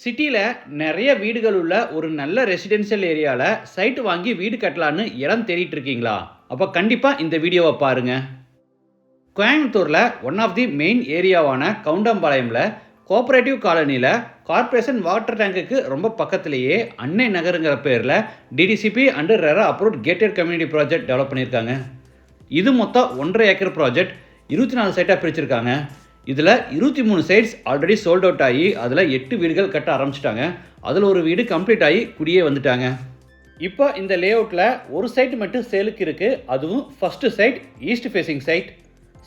சிட்டியில நெறைய வீடுகள் உள்ள ஒரு நல்ல ரெசிடென்ஷியல் ஏரியால சைட் வாங்கி வீடு கட்டலான்னு இடம் தேடிட்டு இருக்கீங்களா? அப்ப கண்டிப்பா இந்த வீடியோவ பாருங்க. கோயம்புத்தூர்ல ஒன் ஆஃப் தி மெயின் ஏரியாவான கவுண்டம்பாளையம்ல கோஆப்பரேட்டிவ் காலனில கார்ப்பரேஷன் வாட்டர் டேங்குக்கு ரொம்ப பக்கத்திலேயே அன்னை நகருங்கிற பேர்ல DTCP and RERA approved gated community project develop பண்ணியிருக்காங்க. இது மொத்தம் 1.5 ஏக்கர் ப்ராஜெக்ட் 24 சைட்டாக பிரிச்சிருக்காங்க. இதில் 23 சைட்ஸ் ஆல்ரெடி சோல்ட் அவுட் ஆகி அதில் 8 வீடுகள் கட்ட ஆரம்பிச்சிட்டாங்க. அதில் ஒரு வீடு கம்ப்ளீட் ஆகி குடியே வந்துட்டாங்க. இப்போ இந்த லே அவுட்டில் ஒரு சைட் மட்டும் சேலுக்கு இருக்குது. அதுவும் first side east facing side.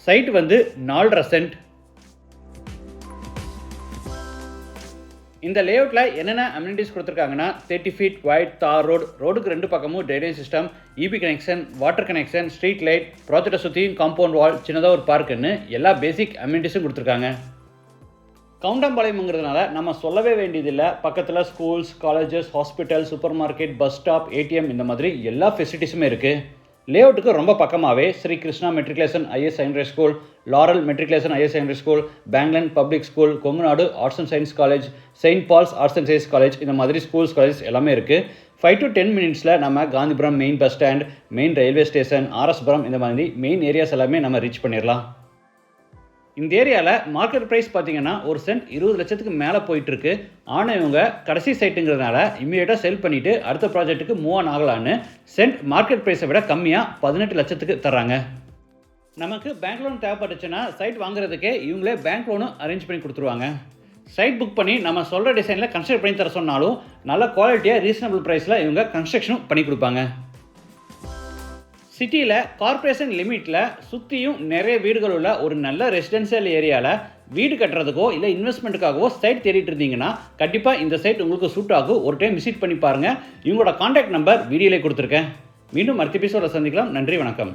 Side வந்து 4.5 சென்ட். இந்த லே அவுட்டில் என்னென்ன அம்யூனிட்டிஸ் கொடுத்துருக்காங்கன்னா 30 ஃபீட் வைட் தார் ரோடுக்கு 2 பக்கமும் drainage system, EB connection, water connection, street light, ப்ராஜெக்டை சுற்றியும் காம்பவுண்ட் வால், சின்னதாக ஒரு பார்க்குன்னு எல்லா பேசிக் அம்யூனிட்டிஸும் கொடுத்துருக்காங்க. கவுண்டம்பாளையம்ங்கிறதுனால நம்ம சொல்லவே வேண்டியதில்லை. பக்கத்தில் schools, colleges, hospital, supermarket, bus stop, ATM இந்த மாதிரி எல்லா ஃபெசிலிட்டிஸுமே இருக்குது. லே அவுட்டுக்கு ரொம்ப பக்கமாகவே Sri Krishna matriculation higher secondary school, Laurel matriculation higher secondary school, பேங்க்லன் public school, Kongunadu arts and science college, Saint Paul's arts and science college இந்த மாதிரி ஸ்கூல்ஸ், காலேஜ் எல்லாமே இருக்குது. 5 to 10 மினிட்ஸில் நம்ம Gandhipuram main bus stand, main railway station, RS Puram இந்த மாதிரி மெயின் ஏரியாஸ் எல்லாமே நம்ம ரீச் பண்ணிடலாம். இந்த ஏரியாவில் மார்க்கெட் ப்ரைஸ் பார்த்தீங்கன்னா ஒரு சென்ட் 20 லட்சத்துக்கு மேலே போயிட்டுருக்கு. ஆனால் இவங்க கடைசி சைட்டுங்கிறதுனால இம்மீடியட்டாக செல் பண்ணிவிட்டு அடுத்த ப்ராஜெக்ட்டுக்கு மூவ் ஆன் ஆகலான்னு சென்ட் மார்க்கெட் ப்ரைஸை விட கம்மியாக 18 லட்சத்துக்கு தர்றாங்க. நமக்கு பேங்க் லோன் தேவைப்பட்டுச்சுன்னா சைட் வாங்குறதுக்கே இவங்களே பேங்க் லோனும் அரேஞ்ச் பண்ணி கொடுத்துருவாங்க. சைட் புக் பண்ணி நம்ம சொல்கிற டிசைனில் கன்ஸ்ட்ரக்ட் பண்ணி தர சொன்னாலும் நல்ல குவாலிட்டியாக ரீசனபிள் ப்ரைஸில் இவங்க கன்ஸ்ட்ரக்ஷனும் பண்ணி கொடுப்பாங்க. சிட்டியில் கார்ப்பரேஷன் லிமிட்டில் சுற்றியும் நிறைய வீடுகள் உள்ள ஒரு நல்ல ரெசிடென்ஷியல் ஏரியாவில் வீடு கட்டுறதுக்கோ இல்லை இன்வெஸ்ட்மெண்ட்டுக்காகவோ சைட் தேடிட்டு இருந்தீங்கன்னா கண்டிப்பாக இந்த சைட் உங்களுக்கு சூட் ஆகும். ஒரு டைம் விசிட் பண்ணி பாருங்கள். இவங்களோட கான்டாக்ட் நம்பர் வீடியோலே கொடுத்துருக்கேன். மீண்டும் அடுத்த எபிசோட சந்திக்கலாம். நன்றி, வணக்கம்.